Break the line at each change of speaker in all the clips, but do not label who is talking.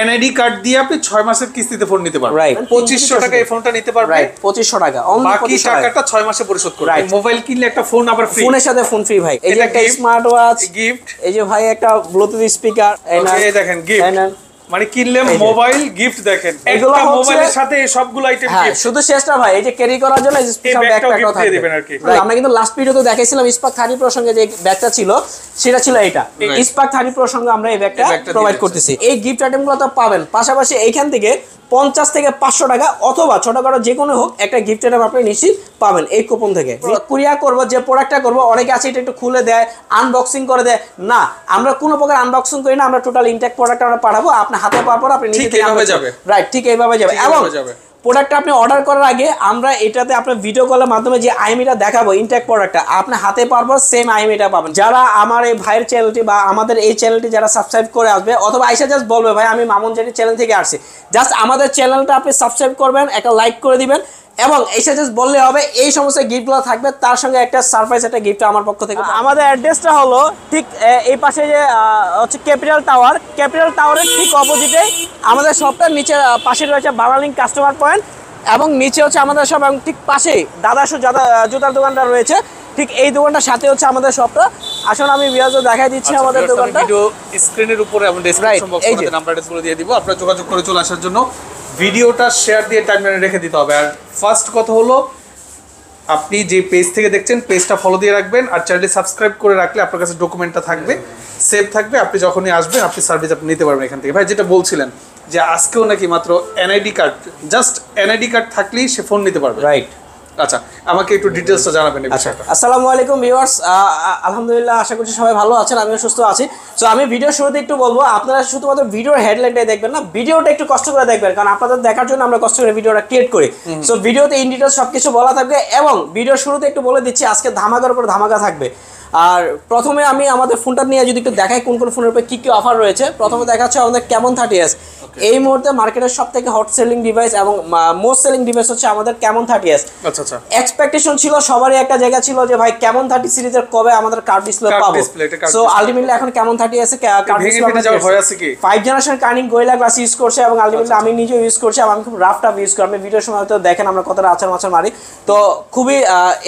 NID card দিয়ে আপনি 6 মাসের কিস্তিতে ফোন নিতে পারবেন।
রাইট,
2500 টাকা এই ফোনটা নিতে পারবেন।
রাইট, 2500 টাকা, অনলি
বাকি টাকাটা 6 মাসে পরিশোধ করবেন। মোবাইল কিনলে একটা ফোন আবার ফ্রি,
ফোনের সাথে ফোন ফ্রি ভাই। এই যে একটা স্মার্ট ওয়াচ
গিফট,
এই যে ভাই একটা ব্লুটুথ স্পিকার,
এই দেখেন গিফট, মানে কিনলে মোবাইল গিফট। দেখেন একটা মোবাইলের সাথে সবগুলো আইটেম গিফট।
শুধু শেষটা ভাই, এই যে ক্যারি করার জন্য এই স্পেশাল ব্যাকপ্যাকও থাকবে দিবেন আর কি। আমরা কিন্তু লাস্ট ভিডিওতে দেখাইছিলাম স্পার্ক 30 প্রো সঙ্গে যে ব্যাগটা ছিল সেটা ছিল এটা। স্পার্ক 30 প্রো সঙ্গে আমরা এই ব্যাগটা প্রোভাইড করতেছি। এই গিফট আইটেমগুলো তো পাবেন, পাশাপাশি এইখান থেকে 50 থেকে 500 টাকা অথবা ছোটখাটো যে কোনো হোক একটা গিফট আইটেম আপনি নিশ্চিত পাবেন এই কুপন থেকে। কুরিয়ার করব, যে প্রোডাক্টটা করব, অনেকে আছে এটা একটু খুলে দেয়, আনবক্সিং করে দেয়। না, আমরা কোনো প্রকার আনবক্সিং করি না, আমরা টোটাল ইনটেক প্রোডাক্ট আমরা পাঠাবো, আপনি হাতে পাওয়ার পর আপনি নিজে থেকে
যাবে।
রাইট, ঠিক এইভাবে যাবে। এবং প্রোডাক্টটা আপনি অর্ডার করার আগে আমরা এটাতে আপনার ভিডিও কলের মাধ্যমে যে আইএমইটা দেখাবো ইনটেক প্রোডাক্টটা আপনি হাতে পারবো, সেম আইএমইটা পাবেন। যারা আমার এই ভাইয়ের চ্যানেলটি বা আমাদের এই চ্যানেলটি যারা সাবস্ক্রাইব করে আসবে অথবা আইসা জাস্ট বলবে ভাই আমি মামুন জানির চ্যানেল থেকে আসছি, জাস্ট আমাদের চ্যানেলটা আপনি সাবস্ক্রাইব করবেন, একটা লাইক করে দিবেন এবং এসে জাস্ট বললে হবে এই সমস্ত গিফটগুলো থাকবে, তার সঙ্গে একটা সারপ্রাইজ একটা গিফট আমার পক্ষ থেকে। আমাদের অ্যাড্রেসটা হলো ঠিক এই পাশে যে হচ্ছে ক্যাপিটাল টাওয়ারের ঠিক অপোজিটে আমাদের শপটার নিচে পাশে রয়েছে বাংলালিং কাস্টমার পয়েন্ট এবং নিচে হচ্ছে আমাদের শপ এবং ঠিক পাশেই দাদা জুতার দোকানটা রয়েছে। ঠিক এই দোকানটার সাথে হচ্ছে আমাদের শপটা। আসলে আমি ভিউয়ারদের দেখাই দিচ্ছি আমাদের দোকানটা। ভিডিও
স্ক্রিনের উপরে আমরা ডেসক্রিপশন বক্সে আমাদের নাম্বার অ্যাড্রেসগুলো দিয়ে দিব, আপনারা যোগাযোগ করে চলে আসার জন্য ভিডিওটা শেয়ার দিয়ে টাইমলাইনে রেখে দিতে হবে। আর ফার্স্ট কথা হলো আপনি যে পেজ থেকে দেখছেন পেজটা ফলো দিয়ে রাখবেন আর চ্যানেলটি সাবস্ক্রাইব করে রাখলে আপনার কাছে ডকুমেন্টটা থাকবে, সেভ থাকবে, আপনি যখনই আসবেন আপনি সার্ভিস আপনি নিতে পারবেন এখান থেকে। ভাই যেটা বলছিলেন যে আজকেও নাকি মাত্র NID card, just NID card থাকলেই সে ফোন নিতে পারবে।
রাইট,
আচ্ছা আমাকে একটু ডিটেইলসটা জানাবেন এই বিষয়টা।
আসসালামু আলাইকুম ভিউয়ার্স, আলহামদুলিল্লাহ আশা করছি সবাই ভালো আছেন, আমিও সুস্থ আছি। সো আমি ভিডিও শুরুতে একটু বলবো আপনারা শুধুমাত্র ভিডিওর হেডলাইনটাই দেখবেন না, ভিডিওটা একটু কষ্ট করে দেখবেন, কারণ আপনাদের দেখার জন্য আমরা কষ্ট করে ভিডিওটা ক্রিয়েট করি। সো ভিডিওতে ইন ডিটেইলস সবকিছু বলা থাকবে এবং ভিডিওর শুরুতে একটু বলে দিচ্ছি আজকে ধামাকার উপর ধামাকা থাকবে। আর প্রথমে আমি আমাদের ফোনটা নিয়ে যদি একটু দেখাই কোন কোন ফোনের উপরে কী কী অফার রয়েছে। প্রথমে দেখাচ্ছে আমাদের ক্যামন 30s, এই মুহূর্তে মার্কেটের সব থেকে হট সেলিং ডিভাইস এবং মোস্ট সেলিং ডিভাইস হচ্ছে আমাদের ক্যামন 30s।
আচ্ছা আচ্ছা,
এক্সপেকটেশন ছিল সবারই একটা জায়গা ছিল যে ভাই ক্যামন 30 সিরিজের কবে আমাদের কার্ড ডিসপ্লে পাবো। সো আলটিমেটলি এখন ক্যামন 30s এ কার্ড ডিসপ্লে
হয়ে আছে কি
5 জেনারেশন কার্নিং গোরিলা গ্লাস ইউজ করছে এবং আলটিমেটলি আমি নিজেও ইউজ করছি এবং আমি খুব রাফ টাফ ইউজ করি। আমি ভিডিওর সময় তো দেখেন আমরা কতটা আচার মাচার মারি, তো খুবই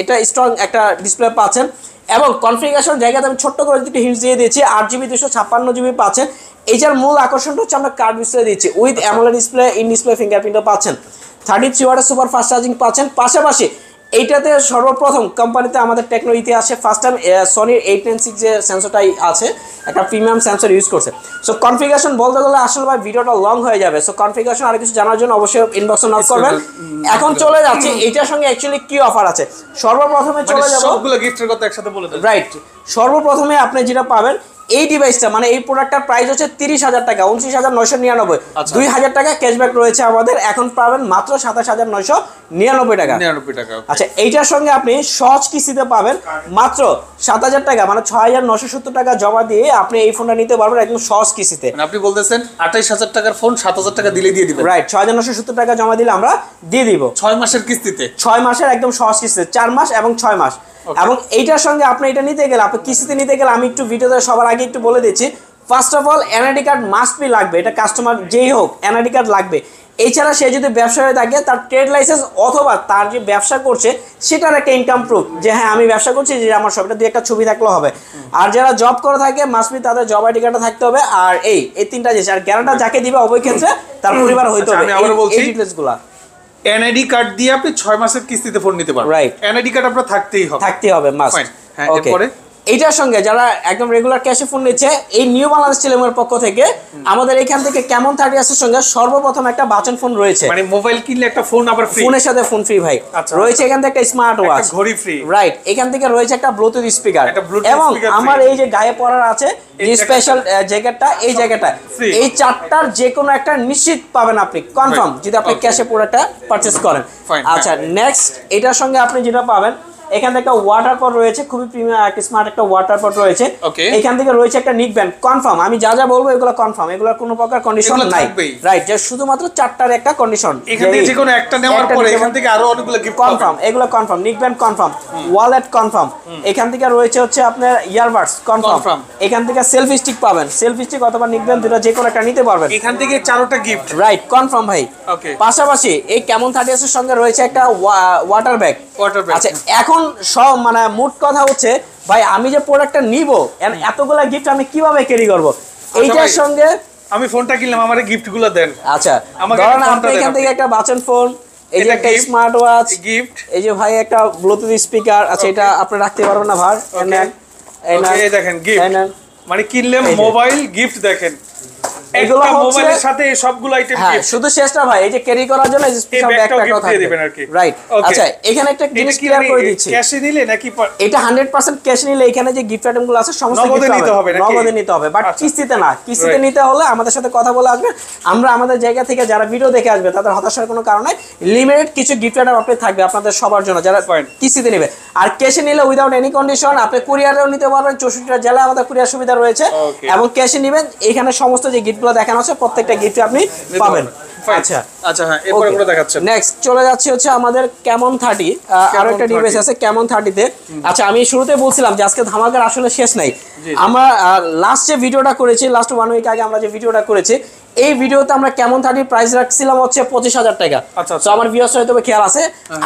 এটা স্ট্রং একটা ডিসপ্লে পাচ্ছেন এবং কনফিগারেশন জায়গাতে আমি ছোট্ট করে একটু হিন্টস দিয়ে দিয়েছি। 8GB 256GB পাচ্ছেন। এইটার মূল আকর্ষণটা হচ্ছে আমরা কার্ড ডিসপ্লে দিচ্ছি with AMOLED display, in display ফিঙ্গারপ্রিন্টও পাচ্ছেন, 33 ওয়াটের সুপার ফাস্ট চার্জিং পাচ্ছেন। পাশাপাশি এইটাতে সর্বপ্রথম কোম্পানিতে আমাদের টেকনো ইতিহাসে ফার্স্ট টাইম সনির 896 যে সেন্সরটাই আছে একটা প্রিমিয়াম সেন্সর ইউজ করছে। সো কনফিগারেশন বলতে গেলে আসলে ভাই ভিডিওটা লং হয়ে যাবে। সো কনফিগারেশন আর কিছু জানার জন্য অবশ্যই ইনবক্সে নক করবেন। এখন চলে যাচ্ছে এইটার সঙ্গে অ্যাকচুয়ালি কি অফার আছে। সর্বপ্রথমে চলে যাব
সবগুলো গিফটের কথা একসাথে বলে দেন।
রাইট, সর্বপ্রথমে আপনি যেটা পাবেন এই ডিভাইসটা মানে এই প্রোডাক্টটার প্রাইস হচ্ছে 30,000 টাকা, 29,999, 2,000 টাকা ক্যাশব্যাক রয়েছে আমাদের। এখন পাবেন মাত্র 27,999 টাকা। আচ্ছা, এইটার সঙ্গে আপনি সহজ কিস্তিতে পাবেন মাত্র 7,000 টাকা, মানে 6,970 টাকা জমা দিয়ে আপনি এই ফোনটা নিতে পারবেন একদম সহজ কিস্তিতে।
মানে আপনি বলতেছেন 28,000 টাকার ফোন 7,000 টাকা দিলে দিয়ে দিবেন।
রাইট, 6,970 টাকা জমা দিলে আমরা দিয়ে দিব
6 মাসের কিস্তিতে,
6 মাসের একদম সহজ কিস্তিতে, 4 মাস এবং 6 মাস। এবং এইটার সঙ্গে আপনি এটা নিতে গেলে আপনি কিস্তিতে নিতে গেলে আমি একটু ভিডিওতে সবার আগে একটু বলে দিচ্ছি, first of all NID card must be লাগবে, এটা কাস্টমার যেই হোক এনআইডি কার্ড লাগবে। এছাড়া সে যদি ব্যবসা হয়ে থাকে তার ট্রেড লাইসেন্স অথবা তার যে ব্যবসা করছে সেটার একটা ইনকাম প্রুফ যে হ্যাঁ আমি ব্যবসা করছি, যে আমার সব এটা দিয়ে একটা ছবি থাকলেও হবে। আর যারা জব করে থাকে মাস্ট বি তাদের জব আইডি কার্ডটা থাকতে হবে। আর এই তিনটা জিনিস, আর গ্যারান্টার যাকে দিবে অবশ্যই ক্ষেত্রে তার পরিবার হইতে হবে। এই ডিটেইলসগুলো
এনআইডি কার্ড দিয়ে আপনি 6 মাসের কিস্তিতে ফোন নিতে পারবেন।
রাইট,
এনআইডি কার্ড আপনার থাকতেই হবে
মাস্ট।
হ্যাঁ, এরপরে
এইটার সঙ্গে যারা একদম রেগুলার ক্যাশে ফোন নিচ্ছে এই নিউ বাংলাদেশ টেলিকমের পক্ষ থেকে আমাদের এখান থেকে ক্যামন 30s এর সঙ্গে সর্বপ্রথম একটা বাচন ফোন রয়েছে,
মানে মোবাইল কিনলে একটা ফোন আবার ফ্রি,
ফোনের সাথে ফোন ফ্রি ভাই। রয়েছে এখান থেকে একটা স্মার্ট ওয়াচ,
একটা ঘড়ি ফ্রি।
রাইট, এখান থেকে রয়েছে একটা ব্লুটুথ স্পিকার এবং আমার এই যে গায়ে পরার আছে যে স্পেশাল জ্যাকেটটা, এই জায়গাটা এই চারটার যে কোনো একটা নিশ্চিত পাবেন আপনি কনফার্ম যদি আপনি ক্যাশে পুরোটা পারচেজ করেন। আচ্ছা, নেক্সট এটার সঙ্গে আপনি যেটা পাবেন এখান থেকে ওয়াটার পট রয়েছে, খুবই প্রিমিয়াম একটা স্মার্ট একটা ওয়াটার পট রয়েছে। এখান থেকে রয়েছে একটা নিক ব্যান্ড কনফার্ম, আমি যা যা বলবো এগুলো কনফার্ম, এগুলোর কোনো প্রকার কন্ডিশন নাই, রাইট, যে শুধুমাত্র 4টার একটা কন্ডিশন,
এখান থেকে যে কোনো একটা নেওয়ার পরে এখান থেকে আরো অনেকগুলো গিফট
কনফার্ম, এগুলো কনফার্ম, নিক ব্যান্ড কনফার্ম, ওয়ালেট কনফার্ম, এখান থেকে রয়েছে হচ্ছে আপনার ইয়ারবাডস কনফার্ম, এখান থেকে সেলফি স্টিক পাবেন, সেলফি স্টিক অথবা নিক ব্যান্ড দুটো যে কোনো একটা নিতে পারবেন,
এখান থেকে 4টা গিফট,
রাইট, কনফার্ম ভাই। পাশাপাশি এই কেমন 30s এর সঙ্গে রয়েছে একটা ওয়াটার ব্যাগ। আচ্ছা এখন সব মানে মোট কথা হচ্ছে ভাই আমি যে প্রোডাক্টটা নিব এতগুলা গিফট আমি কিভাবে ক্যারি করব, এইটার সঙ্গে
আমি ফোনটা কিনলাম আমারে গিফট গুলো দেন।
আচ্ছা ধরেন আপনি এখান থেকে একটা বাচন ফোন, এই যে একটা স্মার্ট ওয়াচ গিফট, এই যে ভাই একটা ব্লুটুথ স্পিকার, আচ্ছা এটা আপনি রাখতে পারবেন না ভাই,
এই দেখেন গিফট, মানে কিনলে মোবাইল গিফট, দেখেন
এগুলো
মোবাইলের সাথে সবগুলো আইটেম গিফট,
শুধু শেষটা ভাই এই যে ক্যারি করার জন্য স্পেশাল ব্যাগটা কথা দিবেন আর কি, রাইট। আচ্ছা এখানে একটা জিনিস ক্লিয়ার করে দিচ্ছি,
ক্যাশে নিলে নাকি
এটা 100% ক্যাশ নিলে এখানে যে গিফট আইটেমগুলো আছে সমস্ত
নগদে নিতে হবে,
নগদে নিতে হবে, বাট কিস্তিতে না, কিস্তিতে নিতে হলে আমাদের সাথে কথা বলে আসবেন, আমরা আমাদের জায়গা থেকে যারা ভিডিও দেখে আসবে তাদের হতাশার কোনো কারণ নাই, লিমিটেড কিছু গিফট আইটেম আপনি থাকবে আপনাদের সবার জন্য যারা কিস্তিতে নেবে। আর ক্যাশে নিলে উইদাউট এনি কন্ডিশন আপনি কুরিয়ারেও নিতে পারবেন, 64টা জেলায় আমাদের কুরিয়ার সুবিধা রয়েছে, এবং ক্যাশে নেবেন এখানে সমস্ত যে গিফটগুলো দেখানো আছে প্রত্যেকটা গিফট আপনি পাবেন। আচ্ছা
আচ্ছা হ্যাঁ এরপর আমরা দেখাচ্ছি,
নেক্সট চলে যাচ্ছে হচ্ছে আমাদের ক্যামন 30, আরো একটা ডিভাইস আছে ক্যামন 30 তে। আচ্ছা আমি শুরুতে বলছিলাম যে আজকে ধামাকার আসলে শেষ নাই, আমরা লাস্ট যে ভিডিওটা করেছি লাস্ট 1 উইক আগে আমরা যে ভিডিওটা করেছি এই ভিডিওতে আমরা কেমন 30 প্রাইস রাখছিলাম হচ্ছে 25,000 টাকা। তো আমার ভিউয়ার্স হয়তো খেয়াল আছে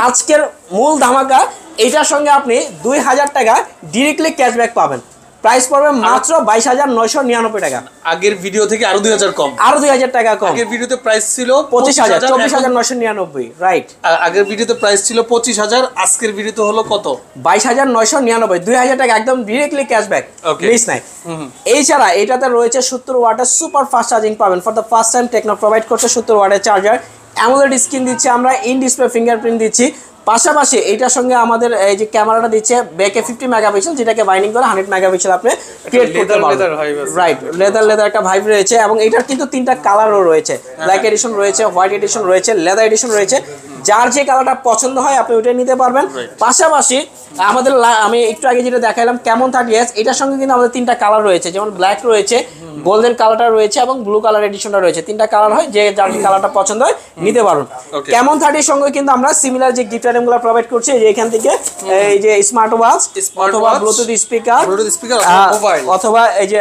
আজকের মূল ধামাকা এটার সঙ্গে আপনি 2,000 টাকা ডাইরেক্টলি ক্যাশব্যাক পাবেন, প্রাইস পড়বে মাত্র 22,999 টাকা।
আগের ভিডিও থেকে আরো 2,000 কম,
আরো 2,000 টাকা কম।
আগের ভিডিওতে প্রাইস ছিল
25,000, 24,999, রাইট।
আগের ভিডিওতে প্রাইস ছিল 25,000, আজকের ভিডিওতে হলো কত
22,999, 2,000 টাকা একদম ডাইরেক্টলি ক্যাশব্যাক, মিস নাই। এই ছাড়া এটাতে রয়েছে 70 ওয়াটের সুপার ফাস্ট চার্জিং পাবেন, for the first time Tecno provide করছে 70 ওয়াটের চার্জার, অ্যামোলেড স্ক্রিন দিচ্ছে আমরা, ইন ডিসপ্লে ফিঙ্গারপ্রিন্ট দিচ্ছি, পাশাপাশি এইটার সঙ্গে আমাদের এই যে ক্যামেরাটা দিচ্ছে ব্যাকে 50 মেগাপিক্সেল, যেটাকে বাইন্ডিং করে 100 মেগাপিক্সেল আপনি ক্রিয়েট করতে পারবেন, রাইট, লেদার একটা ভাইব রয়েছে, এবং এটার কিন্তু 3টা কালারও রয়েছে, ব্ল্যাক এডিশন রয়েছে, হোয়াইট এডিশন রয়েছে, লেদার এডিশন রয়েছে, যার যে কালারটা পছন্দ হয় আপনি ওইটা নিতে পারবেন। পাশাপাশি আমাদের আমি একটু আগে যেটা দেখাইলাম কেমন 30s, এটার সঙ্গে কিন্তু আমাদের 3টা কালার রয়েছে, যেমন ব্ল্যাক রয়েছে, গোল্ডেন কালারটা রয়েছে এবং ব্লু কালার এডিশনটা রয়েছে, 3টা কালার হয়, যে যার কালারটা পছন্দ হয় নিতে পারুন। কেমন 30 সঙ্গে কিন্তু আমরা সিমিলার যে গিফট আইটেমগুলো প্রোভাইড করছি, যে এখান থেকে এই যে স্মার্ট ওয়াচ অথবা ব্লুটুথ স্পিকার অথবা এই যে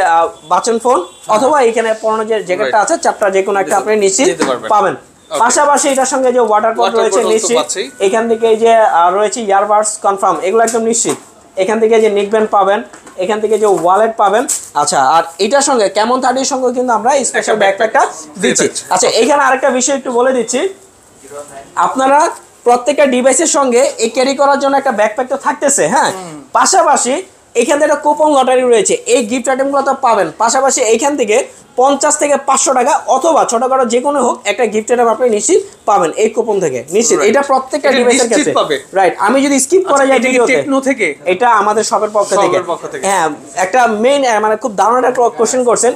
বাচন ফোন অথবা এখানে পড়ানো যে জ্যাকেটটা আছে 4টা যে কোনো একটা আপনি নিশ্চিত পাবেন। পাশাপাশি এটার সঙ্গে যে ওয়াটার পট রয়েছে নিশ্চিত, এখান থেকে এই যে রয়েছে ইয়ারবাডস কনফার্ম, এগুলো একদম নিশ্চিত, এখান থেকে যে নিক ব্যান্ড পাবেন, এখান থেকে যে ওয়ালেট পাবেন। আচ্ছা আর এটার সঙ্গে কেমন 30 সঙ্গে কিন্তু আমরা স্পেশাল ব্যাকপ্যাকটা দিচ্ছি। আচ্ছা এখানে আরেকটা বিষয় একটু বলে দিচ্ছি, আপনারা প্রত্যেকটা ডিভাইসের সঙ্গে এই ক্যারি করার জন্য একটা ব্যাকপ্যাক তো থাকতেছে, হ্যাঁ, পাশাপাশি এখান থেকে কুপন লটারি রয়েছে, এই গিফট আইটেমগুলো তো পাবেন, পাশাপাশি এইখান থেকে 50 থেকে 500 টাকা অথবা ছোটখাটো যে কোনো হোক একটা গিফট আইটেম আপনি নিশ্চিত পাবেন এই কুপন থেকে, নিশ্চিত। এটা প্রত্যেকটা ডিভাইসের কাছে রাইট। আমি যদি স্কিপ করা যায় ভিডিওতে,
টেকনো থেকে
এটা আমাদের শপের পক্ষ থেকে, হ্যাঁ, একটা মেইন মানে খুব দারুণ একটা কোশ্চেন করছেন।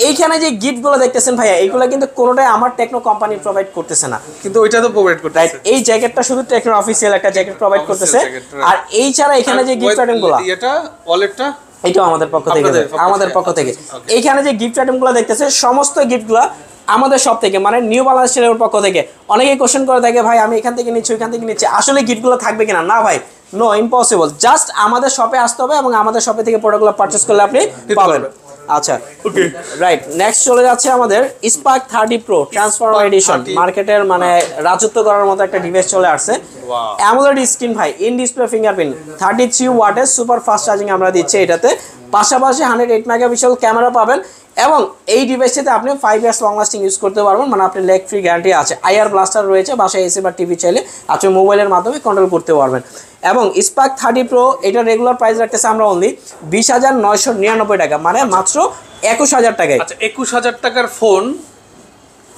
এইখানে যে গিফটগুলো দেখতেছেন ভাইয়া, এইগুলো কিন্তু কোনোটাই আমার টেকনো কোম্পানি প্রোভাইড করতেছে না,
কিন্তু ওইটা তো প্রোভাইড করতেছে, রাইট।
এই জ্যাকেটটা শুধু টেকনো অফিশিয়াল একটা জ্যাকেট প্রোভাইড করতেছে, আর এই ছাড়া এখানে যে গিফট আইটেমগুলো,
এটা ওয়ালেটটা
এটাও আমাদের পক্ষ থেকে, আমাদের পক্ষ থেকে এইখানে যে গিফট আইটেমগুলো দেখতেছে সমস্ত গিফটগুলো আমাদের সব থেকে, মানে নিউ বাংলাদেশ চ্যানেলের পক্ষ থেকে। অনেকেই কোশ্চেন করে থাকে ভাই আমি এখান থেকে নিচ্ছি ওইখান থেকে নিচ্ছি, আসলে গিফটগুলো থাকবে কিনা, না ভাই, নো, ইম্পসিবল, জাস্ট আমাদের শপে আসতে হবে এবং আমাদের শপে থেকে প্রোডাক্টগুলো পারচেজ করলে আপনি পাবেন। আচ্ছা ওকে, রাইট। নেক্সট চলে যাচ্ছে আমাদের স্পার্ক 30 প্রো ট্রান্সফর্মার এডিশন, মার্কেটের মানে রাজত্ব করার মতো একটা ডিভাইস চলে আসছে, অ্যামোলেড স্ক্রিন ভাই, ইন ডিসপ্লে ফিঙ্গারপ্রিন্ট, 33 ওয়াটের সুপার ফাস্ট চার্জিং আমরা দিচ্ছি এটাতে, পাশাপাশি 108 মেগাপিক্সেল ক্যামেরা পাবেন, এবং এই ডিভাইসটিতে আপনি 5 ইয়ার্স লং লাস্টিং ইউজ করতে পারবেন, মানে আপনি লেগ ফ্রি গ্যারান্টি আছে, আইআর ব্লাস্টার রয়েছে, বাসায় এসি বা টিভি চাইলে আপনি মোবাইলের মাধ্যমে কন্ট্রোল করতে পারবেন। এবং স্পার্ক 30 প্রো এটা রেগুলার প্রাইস রাখতেছে আমরা অনলি 20,999 টাকা, মানে মাত্র 21,000 টাকায়।
আচ্ছা 21,000 টাকার ফোন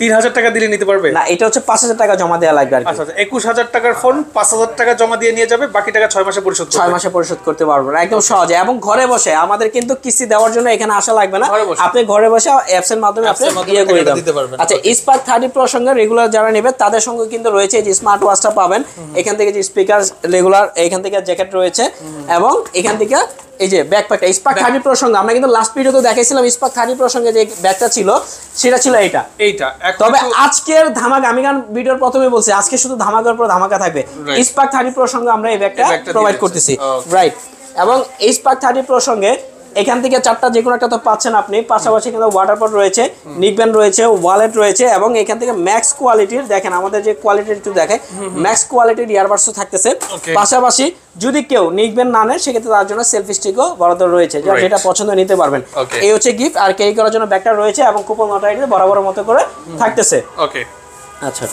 3000 টাকা দিলে নিতে পারবে?
না, এটা হচ্ছে 5000 টাকা জমা দেওয়া লাগবে আর কি।
আচ্ছা 21000 টাকার ফোন 5000 টাকা জমা দিয়ে নিয়ে যাবে, বাকি টাকা 6 মাসে পরিশোধ করবে।
6 মাসে পরিশোধ করতে পারবো একদম সহজে এবং ঘরে বসে। আমাদের কিন্তু কিস্তি দেওয়ার জন্য এখানে আসা লাগবে না, আপনি ঘরে বসে অ্যাপস এর মাধ্যমে আপনি ইয়ে করে দিতে পারবেন। আচ্ছা, স্পার্ক 30 প্রো সঙ্গে রেগুলার যারা নেবে তাদের সঙ্গে কিন্তু রয়েছে যে স্মার্ট ওয়াচটা পাবেন, এখান থেকে যে স্পিকার রেগুলার, এখান থেকে জ্যাকেট রয়েছে এবং এখান থেকে এই যে ব্যাকপ্যাকটা স্পার্ক 30 প্রো সঙ্গে আমরা কিন্তু লাস্ট ভিডিওতে দেখাইছিলাম স্পার্ক 30 প্রো সঙ্গে যে ব্যাগটা ছিল সেটা ছিল এইটা। তবে আজকের ধামাকা, আমি গান ভিডিওর প্রথমে বলছি আজকে শুধু ধামাকার পর ধামাকা থাকবে। স্পার্ক 30 প্রো সঙ্গে আমরা এই ব্যাগটা প্রোভাইড করতেছি, রাইট। এবং এই স্পার্ক 30 প্রো সঙ্গে এখান থেকে 4টা যে কোনো একটা তো পাচ্ছেন আপনি, পাশাপাশি কিন্তু ওয়াটার পট রয়েছে, নিকব্যান্ড রয়েছে, ওয়ালেট রয়েছে এবং এখান থেকে ম্যাক্স কোয়ালিটির, দেখেন আমাদের যে কোয়ালিটির একটু দেখায়, ম্যাক্স কোয়ালিটির ইয়ারবাডসও থাকতেছে। পাশাপাশি যদি কেউ নিকব্যান্ড না নেয় সেক্ষেত্রে তার জন্য সেলফি স্টিকও বরাদ্দ রয়েছে, যেটা পছন্দ নিতে পারবেন। এই হচ্ছে গিফট, আর ক্যারি করার জন্য ব্যাগটা রয়েছে এবং কুপন নোটাইতে বরাবর মতো করে থাকতেছে।
ওকে,
আচ্ছা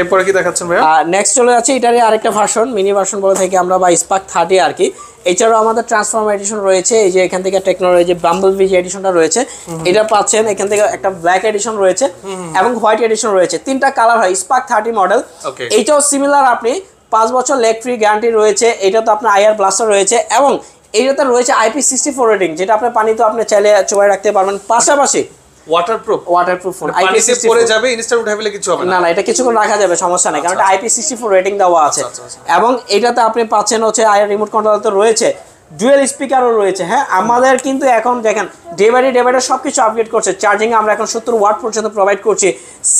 এরপরে কি দেখাচ্ছেন ভাই?
নেক্সট চলে যাচ্ছে এটারই আরেকটা ভার্সন, মিনি ভার্সন বলে থাকি আমরা বা স্পার্ক 30 আর কি। এছাড়াও আমাদের ট্রান্সফর্মার এডিশন রয়েছে, এই যে এখান থেকে টেকনোলজি বাম্বলবি যে এডিশনটা রয়েছে এটা পাচ্ছেন। এখান থেকে একটা ব্ল্যাক এডিশন রয়েছে এবং হোয়াইট এডিশন রয়েছে, 3টা কালার হয়। স্পার্ক 30 মডেল, এইটাও সিমিলার, আপনি 5 বছর লেগ ফ্রি গ্যারান্টি রয়েছে। এটা তো আপনার আইআর ব্লাস্টার রয়েছে এবং এইটাতে রয়েছে IP64 রেটিং, যেটা আপনি পানিতে আপনি চাইলে চোবাই রাখতে পারবেন। পাশাপাশি ওয়াটারপ্রুফ ফোন,
পানিতে পড়ে যাবে, ইনস্ট্যান্ট উঠে ফেলে কিছু হবে
না, এটা কিছুক্ষণ রাখা যাবে, সমস্যা নেই, কারণ এটা IP64 রেটিং দেওয়া আছে। এবং এটাতে আপনি পাচ্ছেন হচ্ছে আইআর রিমোট কন্ট্রোল তো রয়েছে, ডুয়েল স্পিকারও রয়েছে। হ্যাঁ, আমাদের কিন্তু এখন দেখেন ডে বাই ডে সবকিছু আপডেট করছে। চার্জিং আমরা এখন 70 ওয়াট পর্যন্ত প্রোভাইড করছি।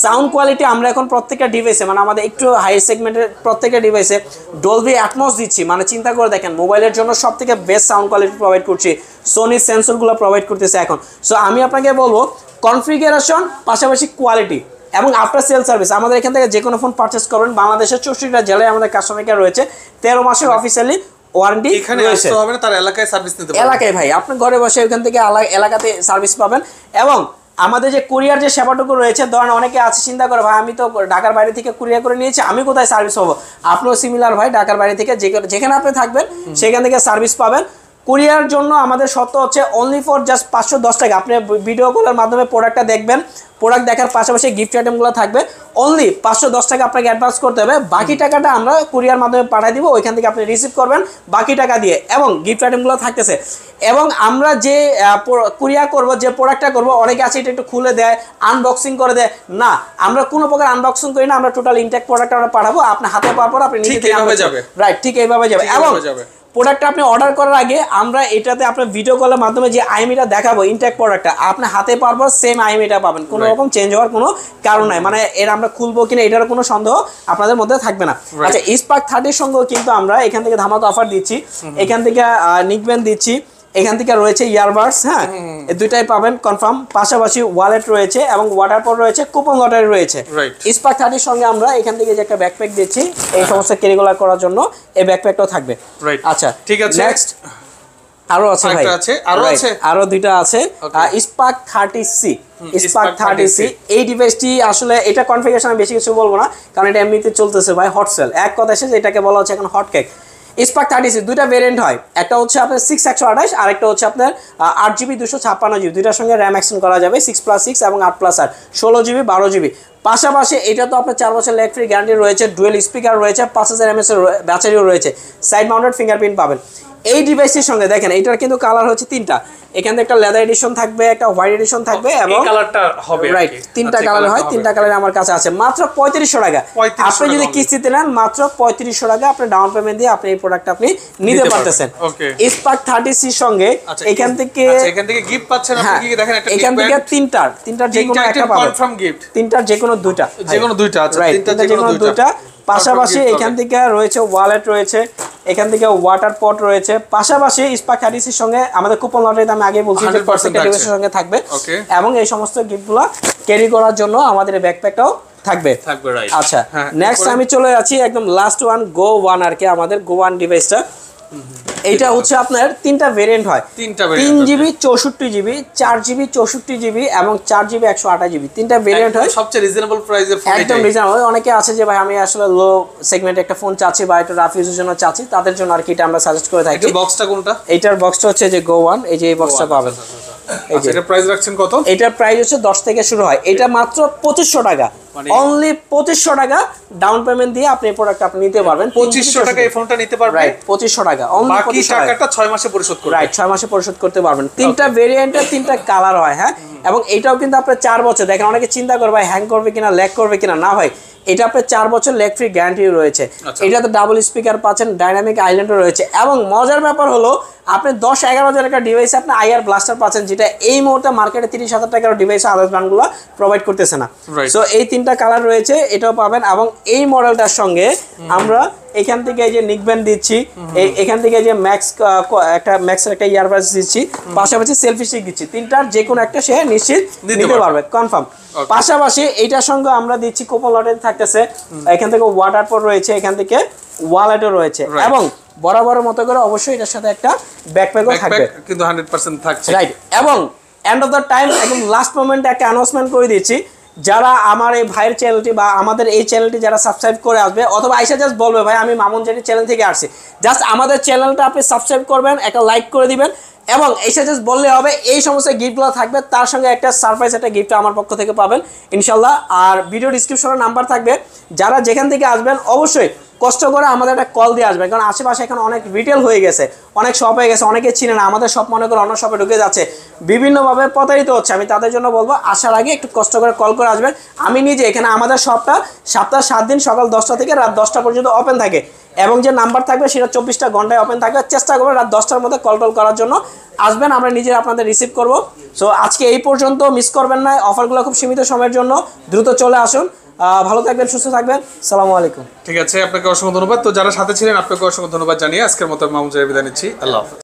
সাউন্ড কোয়ালিটি আমরা এখন প্রত্যেকটা ডিভাইসে, মানে আমাদের একটু হাই সেগমেন্টের প্রত্যেকটা ডিভাইসে ডলবি অ্যাটমস দিচ্ছি। মানে চিন্তা করে দেখেন, মোবাইলের জন্য সব থেকে বেস্ট সাউন্ড কোয়ালিটি প্রোভাইড করছি, সোনি সেন্সরগুলো প্রোভাইড করতেছে এখন। সো আমি আপনাকে বলবো কনফিগারেশন পাশাপাশি কোয়ালিটি এবং আফটার সেল সার্ভিস, আমাদের এখান থেকে যে কোনো ফোন পারচেস করবেন, বাংলাদেশের 64টা জেলায় আমাদের কাস্টমার কেয়ার রয়েছে, 13 মাসের অফিসিয়ালি ওয়ারেন্টি
এখানে আসতে হবে না, তার এলাকায় সার্ভিস নিতে পারবেন।
এলাকায় ভাই আপনি ঘরে বসে ওখান থেকে এলাকাতে সার্ভিস পাবেন। এবং আমাদের যে কুরিয়ার যে সেবাটুকু রয়েছে, ধরেন অনেকে আছে চিন্তা করে ভাই আমি তো ঢাকার বাইরে থেকে কুরিয়ার করে নিয়েছি, আমি কোথায় সার্ভিস পাবো? আপনিও সিমিলার ভাই, ঢাকার বাইরে থেকে যেখানে আপনি থাকবেন সেখান থেকে সার্ভিস পাবেন। কুরিয়ার জন্য আমাদের শর্ত হচ্ছে অনলি ফর জাস্ট 510 টাকা। আপনি ভিডিও কলের মাধ্যমে প্রোডাক্টটা দেখবেন, প্রোডাক্ট দেখার পাশাপাশি গিফট আইটেমগুলো থাকবে, অনলি 510 টাকা আপনাকে অ্যাডভান্স করতে হবে। বাকি টাকাটা আমরা কুরিয়ার মাধ্যমে পাঠিয়ে দিব, ওইখান থেকে আপনি রিসিভ করবেন বাকি টাকা দিয়ে, এবং গিফট আইটেমগুলো থাকতেছে। এবং আমরা যে কুরিয়ার করব, যে প্রোডাক্টটা করব, অনেকে আছে এটা একটু খুলে দেয়, আনবক্সিং করে দেয়, না আমরা কোনো প্রকার আনবক্সিং করি না, আমরা টোটাল ইনটেক প্রোডাক্ট আমরা পাঠাবো, আপনি হাতে পাওয়ার পর আপনি নিজে থেকে
যাবে,
রাইট, ঠিক এইভাবে যাবে। এবং প্রোডাক্টটা আপনি অর্ডার করার আগে আমরা এটাতে আপনার ভিডিও কলের মাধ্যমে যে আইএমইটা দেখাবো, ইনটেক প্রোডাক্টটা আপনি হাতে পারবো, সেম আইএমইটা পাবেন, কোনো রকম চেঞ্জ হওয়ার কোনো কারণ নাই। মানে এর আমরা খুলবো কিনা এটার কোনো সন্দেহ আপনাদের মধ্যে থাকবে না। আচ্ছা, স্পার্ক 30 সঙ্গেও কিন্তু আমরা এখান থেকে ধামাকা অফার দিচ্ছি, এখান থেকে নিকব্যান্ড দিচ্ছি, এখান থেকে রয়েছে ইয়ারবাডস, হ্যাঁ এই দুইটাই পাবেন কনফার্ম। পাশাপাশি ওয়ালেট রয়েছে এবং ওয়াটার পট রয়েছে, কুপন লটারি রয়েছে। স্পার্ক 30 সঙ্গে আমরা এখান থেকে যে একটা ব্যাকপ্যাক দিচ্ছি এই সমস্ত ক্যারিগুলা করার জন্য, এই ব্যাকপ্যাকটাও থাকবে।
আচ্ছা ঠিক আছে,
নেক্সট আরো আছে ভাই, আরো দুইটা আছে। স্পার্ক 30C, স্পার্ক 30C এই ডিভাইসটি আসলে এটা কনফিগারেশন আমি বেশি কিছু বলবো না, কারণ এটা এমনিতে চলতেছে ভাই হট সেল, এক কথা এসে এটাকে বলা হচ্ছে এখন হট কেক। স্পার্ক 30C দুইটা ভেরিয়েন্ট হয়, একটা হচ্ছে আপনার 6128 আর একটা হচ্ছে আপনার 8GB 256GB, দুইটার সঙ্গে র্যাম এক্সটেন্ড করা যাবে 6+6 এবং 8+8 16GB 12GB। পাশাপাশি এটা তো আপনার 4 বছর লেগ ফ্রি গ্যারান্টি রয়েছে, ডুয়েল স্পিকার রয়েছে, 5000 mAh এর ব্যাটারিও রয়েছে, সাইড মাউন্টেড ফিঙ্গারপ্রিন্ট পাবেন। এই ডিভাইসটির সঙ্গে দেখেন এটার কিন্তু কালার হচ্ছে 3টা, এখান থেকে একটা লেদার এডিশন থাকবে, একটা হোয়াইট এডিশন থাকবে এবং
কালারটা হবে,
রাইট 3টা কালার হয়, 3টা কালার আমার কাছে আছে মাত্র 3500 টাকা। আপনি যদি কিস্তিতে নেন মাত্র 3500 টাকা আপনি ডাউন পেমেন্ট দিয়ে আপনি এই প্রোডাক্ট আপনি নিতে পারতেছেন। স্পার্ক 30C সঙ্গে এখান থেকে
গিফট পাচ্ছেন আপনি, কি দেখেন একটা
এখান থেকে তিনটার যে কোনো একটা পাবেন, কনফার্ম গিফট, তিনটার যে কোনো দুইটা,
আচ্ছা তিনটার যে কোনো দুইটা।
পাশাপাশি এখান থেকে রয়েছে ওয়ালেট রয়েছে, এখান থেকে ওয়াটার পট রয়েছে। পাশাপাশি স্পার্ক 30C সঙ্গে আমাদের কুপন লটারিতে আমি আগে বলছি যে প্রত্যেকটা ডিভাইসের সঙ্গে থাকবে, এবং এই সমস্ত গিফটগুলো ক্যারি করার জন্য আমাদের এই ব্যাকপ্যাকটাও থাকবে। আচ্ছা নেক্সট আমি চলে যাচ্ছি একদম লাস্ট ওয়ান, গো ওয়ান আর কি, আমাদের গো ওয়ান ডিভাইসটা। এটা হচ্ছে আপনার তিনটা ভেরিয়েন্ট হয়, 3GB 64GB 4GB 64GB এবং 4GB 128GB, তিনটা ভেরিয়েন্ট হয়।
সবচেয়ে রিজনেবল প্রাইসের ফোন,
একদম রিজনেবল। অনেকে আছে যে ভাই আমি আসলে লো সেগমেন্ট একটা ফোন চাচ্ছি বা একটু রাফ ইউজের জন্য চাচ্ছি, তাদের জন্য আর কি এটা আমরা সাজেস্ট করে থাকি।
বক্সটা কোনটা?
এটার বক্সটা হচ্ছে যে Go One, এই যে এই বক্সটা পাবেন।
এটা প্রাইস রাখছেন কত?
এটার প্রাইস হচ্ছে 10 থেকে শুরু হয়, এটা মাত্র 2500 টাকা, অনলি 2500 টাকা ডাউন পেমেন্ট দিয়ে আপনি এই প্রোডাক্ট আপনি নিতে পারবেন।
2500 টাকা এই ফোনটা নিতে পারবেন,
রাইট 2500 টাকা, অনলি
বাকি টাকাটা 6 মাসে পরিশোধ করবেন।
রাইট 6 মাসে পরিশোধ করতে পারবেন। তিনটা ভেরিয়েন্টের তিনটা কালার হয়, হ্যাঁ, এবং এটাও কিন্তু আপনার 4 বছর। দেখেন অনেকে চিন্তা করবে ভাই হ্যাং করবে কিনা, ল্যাগ করবে কিনা, না ভাই এটা আপনার 4 বছর ল্যাগ ফ্রি গ্যারান্টি রয়েছে। এটাতে ডাবল স্পিকার পাচ্ছেন, ডাইনামিক আইল্যান্ডও রয়েছে, এবং মজার ব্যাপার হলো আপনি 10-11 হাজার টাকা ডিভাইসে আপনি আইআর ব্লাস্টার পাচ্ছেন, যেটা এই মুহূর্তে মার্কেটে 30,000 টাকার ডিভাইসে আদার্স ব্র্যান্ডগুলো প্রোভাইড করতেছে না। সো এই তিনটা কালার রয়েছে, এটাও পাবেন। এবং এই মডেলটার সঙ্গে আমরা এখান থেকে এই যে নিকব্যান্ড দিচ্ছি, এখান থেকে যে ম্যাক্স একটা ম্যাক্সের একটা ইয়ারবাডস দিচ্ছি, পাশাপাশি সেলফি স্টিক দিচ্ছি, তিনটার যে কোনো একটা সে নিশ্চিত নিতে পারবে, কনফার্ম। পাশাপাশি এইটার সঙ্গে আমরা দিচ্ছি কুপন লটে থাকতেছে, এখান থেকে ওয়াটার প্রুফ রয়েছে, এখান থেকে ওয়ালেটও রয়েছে, এবং বরাবরের মতো করে অবশ্যই এটার সাথে একটা ব্যাকপ্যাকও থাকবে,
কিন্তু 100% থাকছে,
রাইট। এবং এন্ড অফ দ্য টাইম একদম লাস্ট মোমেন্টে একটা অ্যানাউন্সমেন্ট করে দিচ্ছি, যারা আমার এই ভাইয়ের চ্যানেলটি বা আমাদের এই চ্যানেলটি যারা সাবস্ক্রাইব করে আসবে, অথবা আইসা জাস্ট বলবে ভাই আমি মামুন জেটি চ্যানেল থেকে আসছি, জাস্ট আমাদের চ্যানেলটা আপনি সাবস্ক্রাইব করবেন, একটা লাইক করে দিবেন, এবং এসে জাস্ট বললে হবে, এই সমস্ত গিফটগুলো থাকবে, তার সঙ্গে একটা সারপ্রাইজ একটা গিফট আমার পক্ষ থেকে পাবেন ইনশাল্লাহ। আর ভিডিও ডিসক্রিপশনে নাম্বার থাকবে, যারা যেখান থেকে আসবেন অবশ্যই কষ্ট করে আমাদের একটা কল দিয়ে আসবেন, কারণ আশেপাশে এখন অনেক রিটেল হয়ে গেছে, অনেক শপ হয়ে গেছে, অনেকে চিনে না, আমাদের শপ মনে করে অন্য শপে ঢুকে যাচ্ছে, বিভিন্নভাবে প্রতারিত হচ্ছে। আমি তাদের জন্য বলবো আসার আগে একটু কষ্ট করে কল করে আসবেন। আমি নিজে এখানে আমাদের শপটা সপ্তাহে 7 দিন সকাল 10টা থেকে রাত 10টা পর্যন্ত ওপেন থাকে, এবং যে নাম্বার থাকবে সেটা 24টা ঘন্টায় ওপেন থাকবে। চেষ্টা করবেন রাত 10টার মধ্যে কল করার জন্য, আসবেন, আমরা নিজেরা আপনাদের রিসিভ করব। সো আজকে এই পর্যন্ত, মিস করবেন না, অফারগুলো খুব সীমিত সময়ের জন্য, দ্রুত চলে আসুন। ভালো থাকবেন, সুস্থ থাকবেন, আসসালামু আলাইকুম।
ঠিক আছে, আপনাকে অসংখ্য ধন্যবাদ। তো যারা সাথে ছিলেন আপনাকে অসংখ্য ধন্যবাদ জানিয়ে আজকের মতো মামুন জেটি বিদায় নিচ্ছি। আল্লাহ হাফেজ।